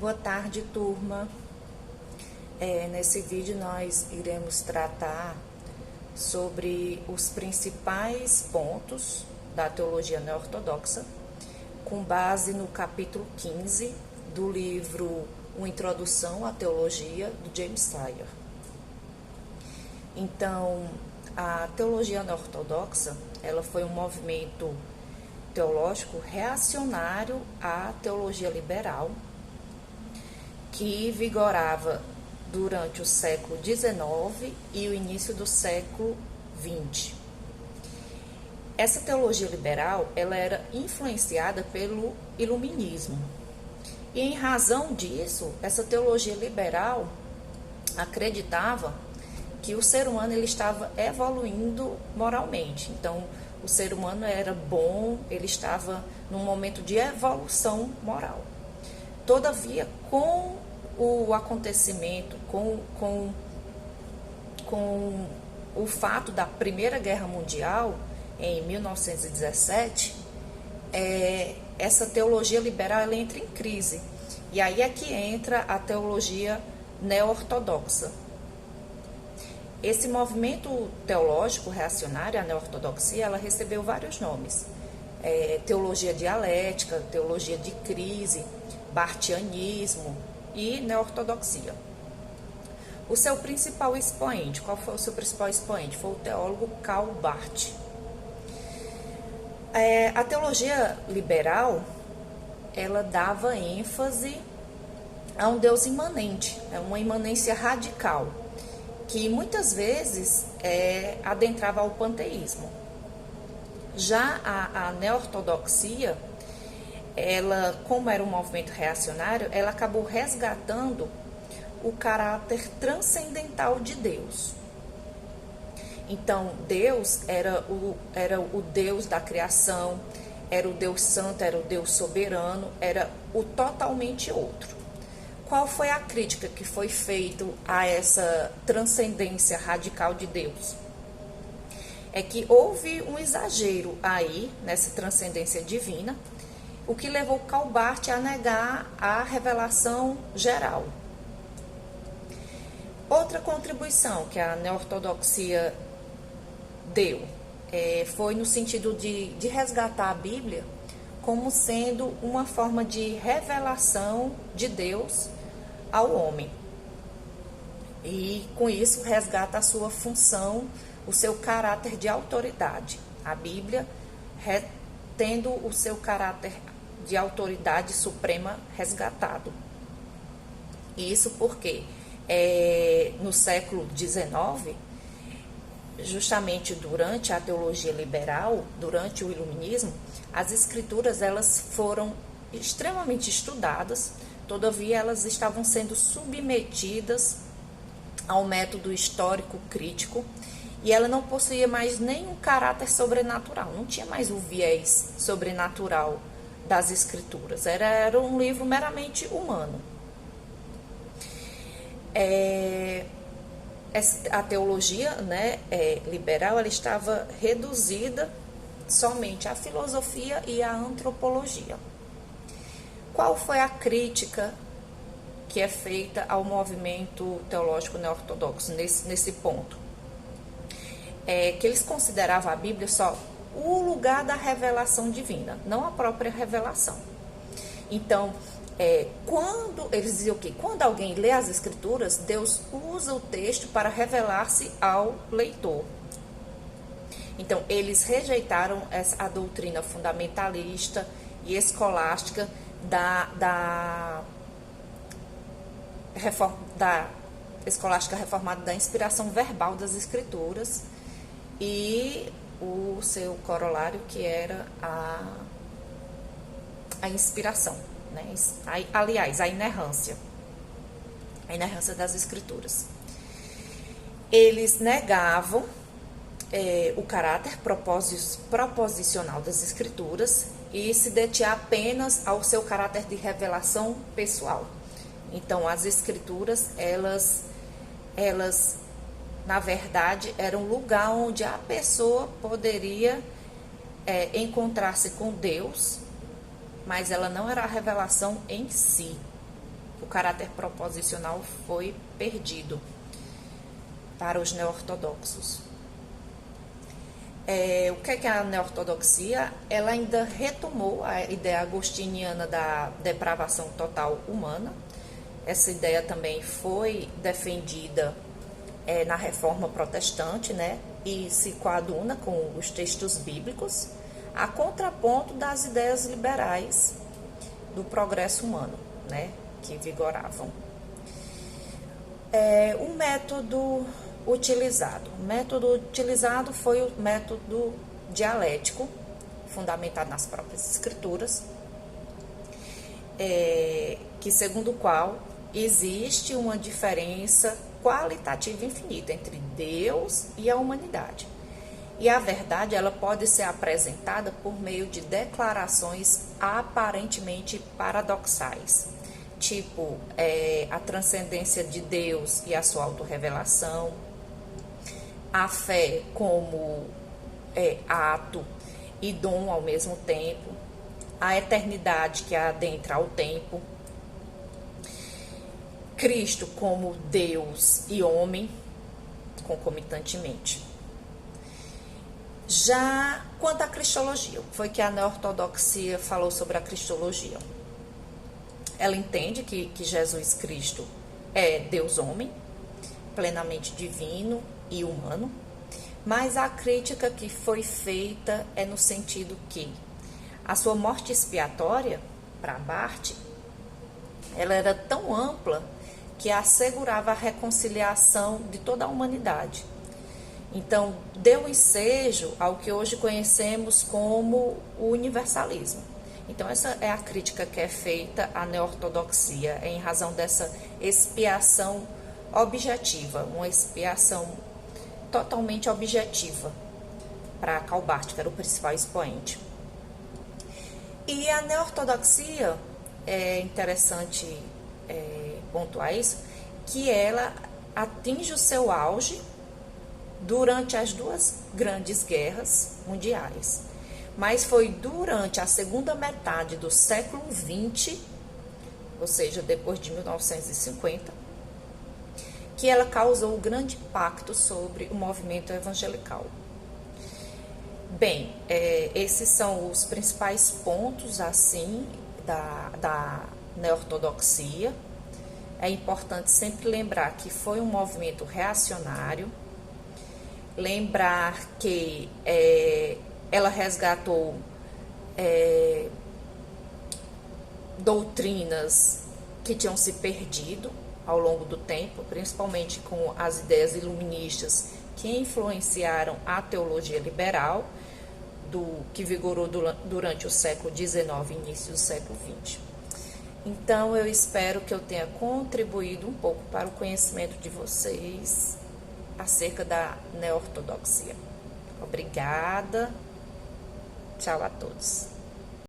Boa tarde, turma. Nesse vídeo nós iremos tratar sobre os principais pontos da teologia neo-ortodoxa, com base no capítulo 15 do livro Uma Introdução à Teologia, do James Sire. Então, a teologia neo-ortodoxa, ela foi um movimento teológico reacionário à teologia liberal, que vigorava durante o século XIX e o início do século XX. Essa teologia liberal, ela era influenciada pelo iluminismo. E em razão disso, essa teologia liberal acreditava que o ser humano ele estava evoluindo moralmente. Então, o ser humano era bom, ele estava num momento de evolução moral. Todavia, com o acontecimento, com o fato da Primeira Guerra Mundial, em 1917, essa teologia liberal ela entra em crise. E aí é que entra a teologia neo-ortodoxa. Esse movimento teológico reacionário, a neo-ortodoxia, ela recebeu vários nomes. Teologia dialética, teologia de crise, bartianismo e neo-ortodoxia. O seu principal expoente, qual foi o seu principal expoente? Foi o teólogo Karl Barth. A teologia liberal, ela dava ênfase a um Deus imanente, uma imanência radical, que muitas vezes adentrava ao panteísmo. Já a neo-ortodoxia, ela, como era um movimento reacionário, ela acabou resgatando o caráter transcendental de Deus. Então, Deus era o Deus da criação, era o Deus santo, era o Deus soberano, era o totalmente outro. Qual foi a crítica que foi feita a essa transcendência radical de Deus? É que houve um exagero aí, nessa transcendência divina, o que levou Karl Barth a negar a revelação geral. Outra contribuição que a neo-ortodoxia deu foi no sentido de resgatar a Bíblia como sendo uma forma de revelação de Deus ao homem. E com isso resgata a sua função, o seu caráter de autoridade. A Bíblia tendo o seu caráter de autoridade suprema resgatado. Isso porque no século XIX, justamente durante a teologia liberal, durante o iluminismo, as escrituras elas foram extremamente estudadas, todavia elas estavam sendo submetidas ao método histórico crítico e ela não possuía mais nenhum caráter sobrenatural, não tinha mais o viés sobrenatural das escrituras, era um livro meramente humano. A teologia liberal ela estava reduzida somente à filosofia e à antropologia. Qual foi a crítica que é feita ao movimento teológico neo-ortodoxo nesse ponto? Que eles consideravam a Bíblia só o lugar da revelação divina, não a própria revelação. Então, quando eles diziam que quando alguém lê as escrituras, Deus usa o texto para revelar-se ao leitor. Então, eles rejeitaram a doutrina fundamentalista e escolástica da escolástica reformada da inspiração verbal das escrituras e o seu corolário, que era a inspiração, né? Aliás, a inerrância das escrituras. Eles negavam o caráter proposicional das escrituras e se detinha apenas ao seu caráter de revelação pessoal. Então, as escrituras, elas na verdade, eram um lugar onde a pessoa poderia encontrar-se com Deus, mas ela não era a revelação em si. o caráter proposicional foi perdido para os neo-ortodoxos. O que é a neo-ortodoxia? Ela ainda retomou a ideia agostiniana da depravação total humana. Essa ideia também foi defendida na Reforma Protestante, né? E se coaduna com os textos bíblicos, a contraponto das ideias liberais do progresso humano, né? Que vigoravam. O método utilizado. O método utilizado foi o método dialético, fundamentado nas próprias escrituras, que segundo o qual existe uma diferença qualitativa infinita entre Deus e a humanidade. E a verdade, ela pode ser apresentada por meio de declarações aparentemente paradoxais, tipo a transcendência de Deus e a sua autorrevelação, a fé como ato e dom ao mesmo tempo, a eternidade que adentra ao tempo, Cristo como Deus e homem, concomitantemente. Já quanto à cristologia, foi que a neo-ortodoxia falou sobre a cristologia. Ela entende que Jesus Cristo é Deus-homem, plenamente divino e humano, mas a crítica que foi feita é no sentido que a sua morte expiatória, para Barth, ela era tão ampla que assegurava a reconciliação de toda a humanidade. Então, deu ensejo ao que hoje conhecemos como o universalismo. Então, essa é a crítica que é feita à neo-ortodoxia, em razão dessa expiação objetiva, uma expiação totalmente objetiva para Karl Barth, que era o principal expoente. E a neo-ortodoxia, é interessante pontuar isso, que ela atinge o seu auge durante as duas grandes guerras mundiais. Mas foi durante a segunda metade do século XX, ou seja, depois de 1950, que ela causou um grande impacto sobre o movimento evangelical. Bem, esses são os principais pontos, assim, da neo-ortodoxia. É importante sempre lembrar que foi um movimento reacionário, lembrar que ela resgatou doutrinas que tinham se perdido ao longo do tempo, principalmente com as ideias iluministas que influenciaram a teologia liberal, que vigorou durante o século XIX e início do século XX. Então, eu espero que eu tenha contribuído um pouco para o conhecimento de vocês acerca da neo-ortodoxia. Obrigada. Tchau a todos.